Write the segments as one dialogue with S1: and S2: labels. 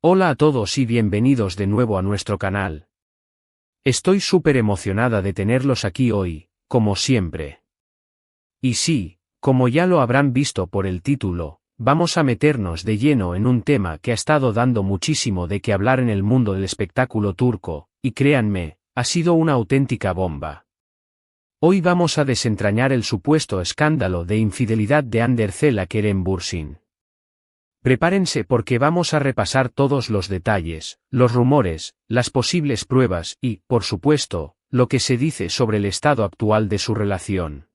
S1: Hola a todos y bienvenidos de nuevo a nuestro canal. Estoy súper emocionada de tenerlos aquí hoy, como siempre. Y sí, como ya lo habrán visto por el título, vamos a meternos de lleno en un tema que ha estado dando muchísimo de qué hablar en el mundo del espectáculo turco, y créanme, ha sido una auténtica bomba. Hoy vamos a desentrañar el supuesto escándalo de infidelidad de Hande Erçel a Kerem Bürsin. Prepárense porque vamos a repasar todos los detalles, los rumores, las posibles pruebas y, por supuesto, lo que se dice sobre el estado actual de su relación.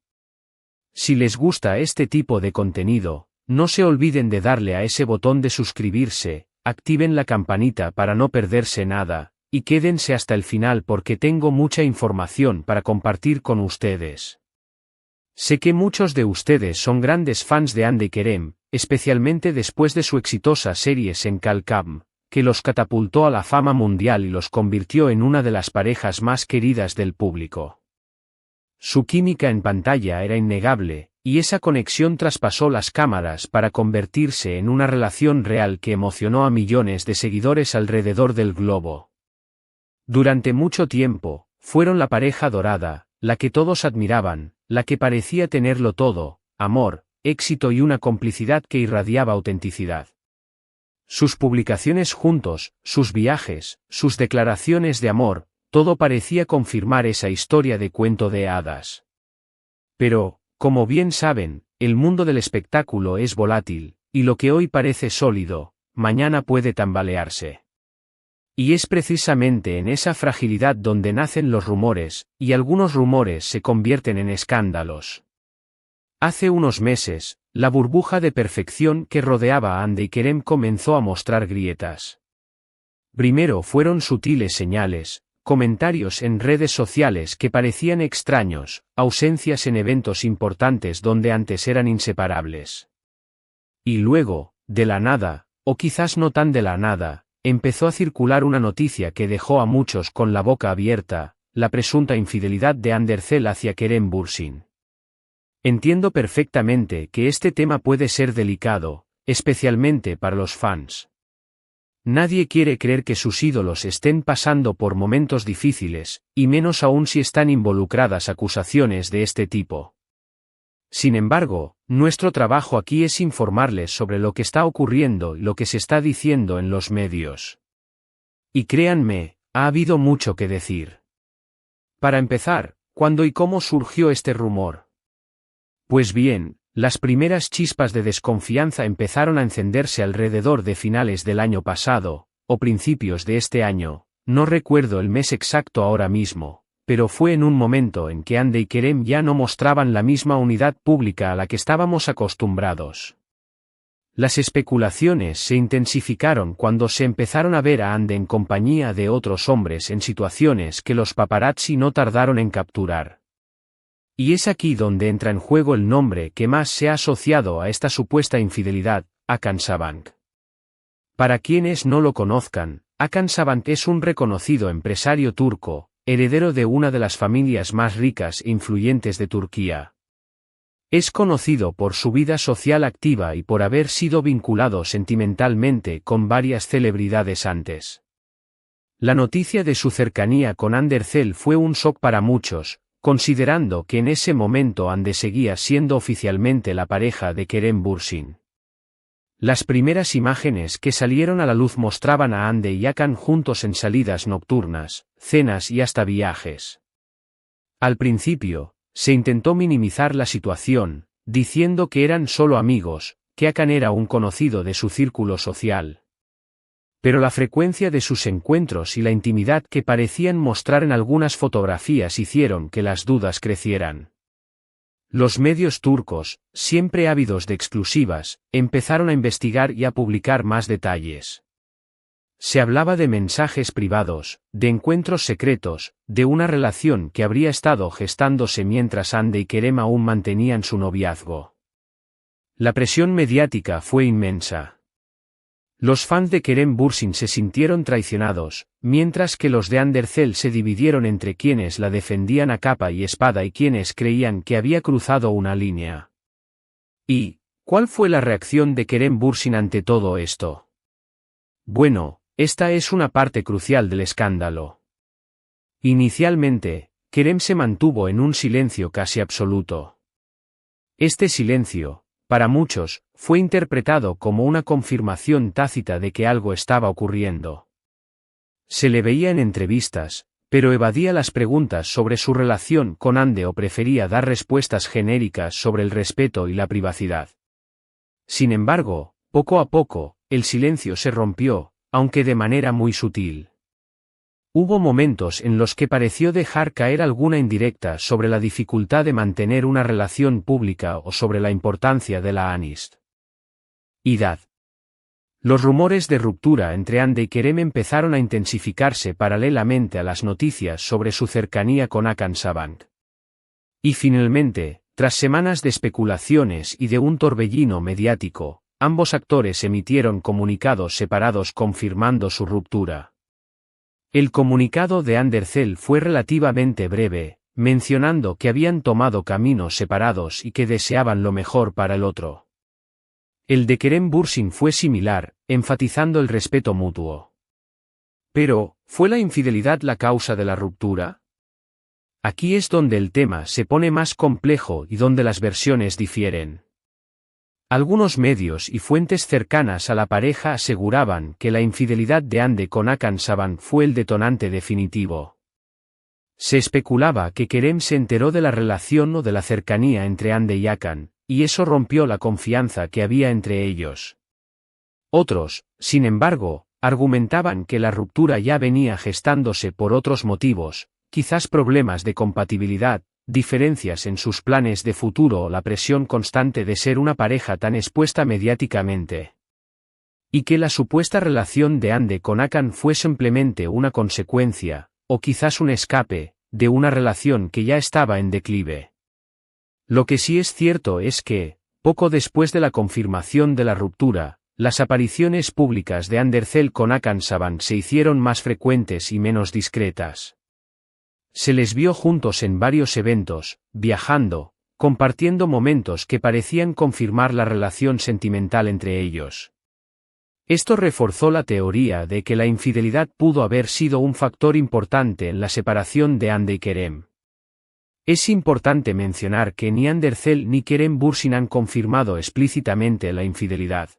S1: Si les gusta este tipo de contenido, no se olviden de darle a ese botón de suscribirse, activen la campanita para no perderse nada, y quédense hasta el final porque tengo mucha información para compartir con ustedes. Sé que muchos de ustedes son grandes fans de Hande y Kerem, especialmente después de su exitosa serie Sen Kalkam, que los catapultó a la fama mundial y los convirtió en una de las parejas más queridas del público. Su química en pantalla era innegable, y esa conexión traspasó las cámaras para convertirse en una relación real que emocionó a millones de seguidores alrededor del globo. Durante mucho tiempo, fueron la pareja dorada, la que todos admiraban, la que parecía tenerlo todo, amor, éxito y una complicidad que irradiaba autenticidad. Sus publicaciones juntos, sus viajes, sus declaraciones de amor, todo parecía confirmar esa historia de cuento de hadas. Pero, como bien saben, el mundo del espectáculo es volátil, y lo que hoy parece sólido, mañana puede tambalearse. Y es precisamente en esa fragilidad donde nacen los rumores, y algunos rumores se convierten en escándalos. Hace unos meses, la burbuja de perfección que rodeaba a Hande y Kerem comenzó a mostrar grietas. Primero fueron sutiles señales, comentarios en redes sociales que parecían extraños, ausencias en eventos importantes donde antes eran inseparables. Y luego, de la nada, o quizás no tan de la nada, empezó a circular una noticia que dejó a muchos con la boca abierta, la presunta infidelidad de Hande Erçel hacia Kerem Bürsin. Entiendo perfectamente que este tema puede ser delicado, especialmente para los fans. Nadie quiere creer que sus ídolos estén pasando por momentos difíciles, y menos aún si están involucradas acusaciones de este tipo. Sin embargo, nuestro trabajo aquí es informarles sobre lo que está ocurriendo y lo que se está diciendo en los medios. Y créanme, ha habido mucho que decir. Para empezar, ¿cuándo y cómo surgió este rumor? Pues bien, las primeras chispas de desconfianza empezaron a encenderse alrededor de finales del año pasado, o principios de este año, no recuerdo el mes exacto ahora mismo, pero fue en un momento en que Hande y Kerem ya no mostraban la misma unidad pública a la que estábamos acostumbrados. Las especulaciones se intensificaron cuando se empezaron a ver a Hande en compañía de otros hombres en situaciones que los paparazzi no tardaron en capturar. Y es aquí donde entra en juego el nombre que más se ha asociado a esta supuesta infidelidad, Hakan Sabancı. Para quienes no lo conozcan, Hakan Sabancı es un reconocido empresario turco, heredero de una de las familias más ricas e influyentes de Turquía. Es conocido por su vida social activa y por haber sido vinculado sentimentalmente con varias celebridades antes. La noticia de su cercanía con Hande Erçel fue un shock para muchos, considerando que en ese momento Hande seguía siendo oficialmente la pareja de Kerem Bürsin. Las primeras imágenes que salieron a la luz mostraban a Hande y Hakan juntos en salidas nocturnas, cenas y hasta viajes. Al principio, se intentó minimizar la situación, diciendo que eran solo amigos, que Hakan era un conocido de su círculo social. Pero la frecuencia de sus encuentros y la intimidad que parecían mostrar en algunas fotografías hicieron que las dudas crecieran. Los medios turcos, siempre ávidos de exclusivas, empezaron a investigar y a publicar más detalles. Se hablaba de mensajes privados, de encuentros secretos, de una relación que habría estado gestándose mientras Hande y Kerem aún mantenían su noviazgo. La presión mediática fue inmensa. Los fans de Kerem Bürsin se sintieron traicionados, mientras que los de Hande Erçel se dividieron entre quienes la defendían a capa y espada y quienes creían que había cruzado una línea. ¿Y cuál fue la reacción de Kerem Bürsin ante todo esto? Bueno, Esta es una parte crucial del escándalo. Inicialmente, Kerem se mantuvo en un silencio casi absoluto. Este silencio, para muchos, fue interpretado como una confirmación tácita de que algo estaba ocurriendo. Se le veía en entrevistas, pero evadía las preguntas sobre su relación con Hande o prefería dar respuestas genéricas sobre el respeto y la privacidad. Sin embargo, poco a poco, el silencio se rompió, aunque de manera muy sutil. Hubo momentos en los que pareció dejar caer alguna indirecta sobre la dificultad de mantener una relación pública o sobre la importancia de la amistad. Los rumores de ruptura entre Hande y Kerem empezaron a intensificarse paralelamente a las noticias sobre su cercanía con Hakan Sabank. Y finalmente, tras semanas de especulaciones y de un torbellino mediático, ambos actores emitieron comunicados separados confirmando su ruptura. El comunicado de Andercel fue relativamente breve, mencionando que habían tomado caminos separados y que deseaban lo mejor para el otro. El de Kerem Bürsin fue similar, enfatizando el respeto mutuo. Pero, ¿fue la infidelidad la causa de la ruptura? Aquí es donde el tema se pone más complejo y donde las versiones difieren. Algunos medios y fuentes cercanas a la pareja aseguraban que la infidelidad de Hande con Hakan Sabank fue el detonante definitivo. Se especulaba que Kerem se enteró de la relación o de la cercanía entre Hande y Hakan, y eso rompió la confianza que había entre ellos. Otros, sin embargo, argumentaban que la ruptura ya venía gestándose por otros motivos, quizás problemas de compatibilidad, diferencias en sus planes de futuro o la presión constante de ser una pareja tan expuesta mediáticamente. Y que la supuesta relación de Hande con Hakan fue simplemente una consecuencia, o quizás un escape, de una relación que ya estaba en declive. Lo que sí es cierto es que, poco después de la confirmación de la ruptura, las apariciones públicas de Andercel con Hakan Sabank se hicieron más frecuentes y menos discretas. Se les vio juntos en varios eventos, viajando, compartiendo momentos que parecían confirmar la relación sentimental entre ellos. Esto reforzó la teoría de que la infidelidad pudo haber sido un factor importante en la separación de Hande y Kerem. Es importante mencionar que ni Andercel ni Kerem Bürsin han confirmado explícitamente la infidelidad.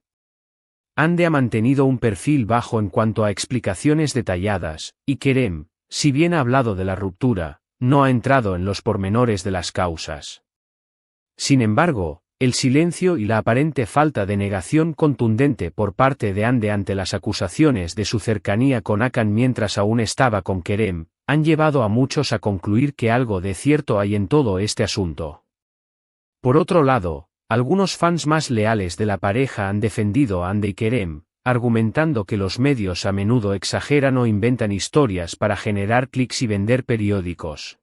S1: Hande ha mantenido un perfil bajo en cuanto a explicaciones detalladas, y Kerem, si bien ha hablado de la ruptura, no ha entrado en los pormenores de las causas. Sin embargo, el silencio y la aparente falta de negación contundente por parte de Hande ante las acusaciones de su cercanía con Hakan mientras aún estaba con Kerem, han llevado a muchos a concluir que algo de cierto hay en todo este asunto. Por otro lado, algunos fans más leales de la pareja han defendido a Hande y Kerem, argumentando que los medios a menudo exageran o inventan historias para generar clics y vender periódicos.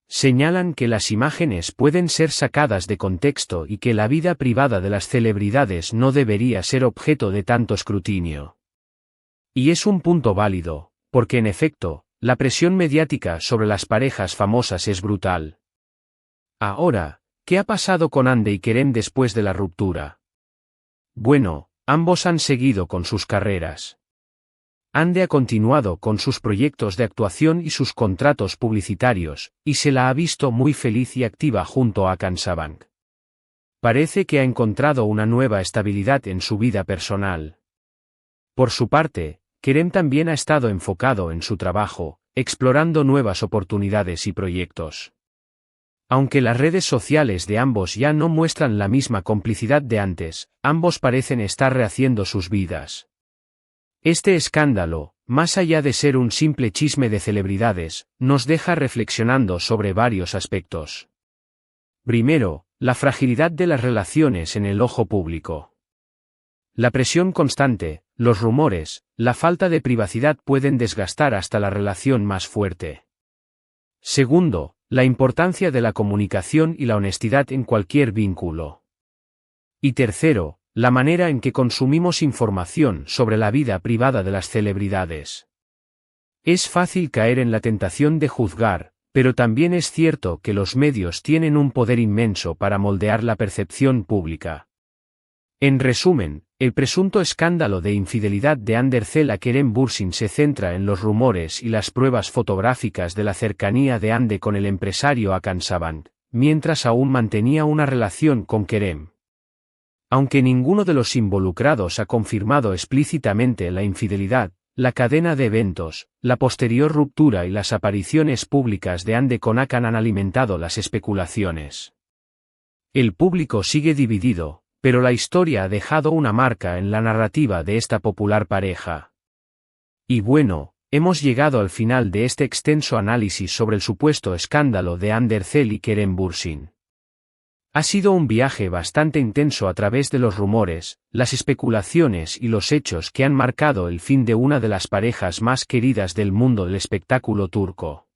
S1: Señalan que las imágenes pueden ser sacadas de contexto y que la vida privada de las celebridades no debería ser objeto de tanto escrutinio. Y es un punto válido, porque en efecto, la presión mediática sobre las parejas famosas es brutal. Ahora, ¿qué ha pasado con Hande y Kerem después de la ruptura? Bueno, ambos han seguido con sus carreras. Hande ha continuado con sus proyectos de actuación y sus contratos publicitarios, y se la ha visto muy feliz y activa junto a Hakan Sabank. Parece que ha encontrado una nueva estabilidad en su vida personal. Por su parte, Kerem también ha estado enfocado en su trabajo, explorando nuevas oportunidades y proyectos. Aunque las redes sociales de ambos ya no muestran la misma complicidad de antes, ambos parecen estar rehaciendo sus vidas. Este escándalo, más allá de ser un simple chisme de celebridades, nos deja reflexionando sobre varios aspectos. Primero, la fragilidad de las relaciones en el ojo público. La presión constante, los rumores, la falta de privacidad pueden desgastar hasta la relación más fuerte. Segundo, la importancia de la comunicación y la honestidad en cualquier vínculo. Y tercero, la manera en que consumimos información sobre la vida privada de las celebridades. Es fácil caer en la tentación de juzgar, pero también es cierto que los medios tienen un poder inmenso para moldear la percepción pública. En resumen, el presunto escándalo de infidelidad de Andercel a Kerem Bürsin se centra en los rumores y las pruebas fotográficas de la cercanía de Ande con el empresario Hakan Saban, mientras aún mantenía una relación con Kerem. Aunque ninguno de los involucrados ha confirmado explícitamente la infidelidad, la cadena de eventos, la posterior ruptura y las apariciones públicas de Ande con Hakan han alimentado las especulaciones. El público sigue dividido, pero la historia ha dejado una marca en la narrativa de esta popular pareja. Y bueno, hemos llegado al final de este extenso análisis sobre el supuesto escándalo de Andercel y Kerem Bürsin. Ha sido un viaje bastante intenso a través de los rumores, las especulaciones y los hechos que han marcado el fin de una de las parejas más queridas del mundo del espectáculo turco.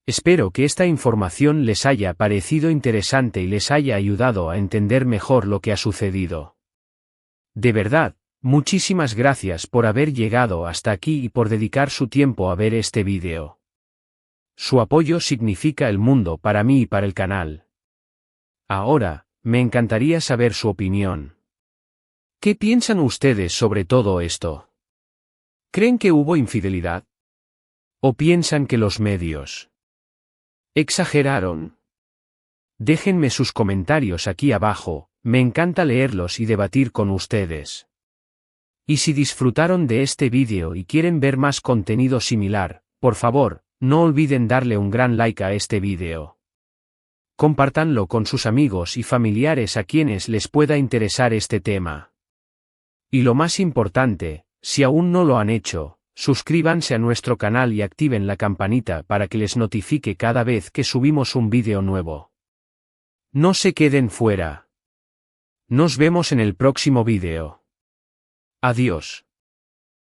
S1: Espero que esta información les haya parecido interesante y les haya ayudado a entender mejor lo que ha sucedido. De verdad, muchísimas gracias por haber llegado hasta aquí y por dedicar su tiempo a ver este vídeo. Su apoyo significa el mundo para mí y para el canal. Ahora, me encantaría saber su opinión. ¿Qué piensan ustedes sobre todo esto? ¿Creen que hubo infidelidad? ¿O piensan que los medios exageraron? Déjenme sus comentarios aquí abajo, me encanta leerlos y debatir con ustedes. Y si disfrutaron de este vídeo y quieren ver más contenido similar, por favor, no olviden darle un gran like a este vídeo. Compártanlo con sus amigos y familiares a quienes les pueda interesar este tema. Y lo más importante, si aún no lo han hecho, suscríbanse a nuestro canal y activen la campanita para que les notifique cada vez que subimos un vídeo nuevo. No se queden fuera. Nos vemos en el próximo vídeo. Adiós.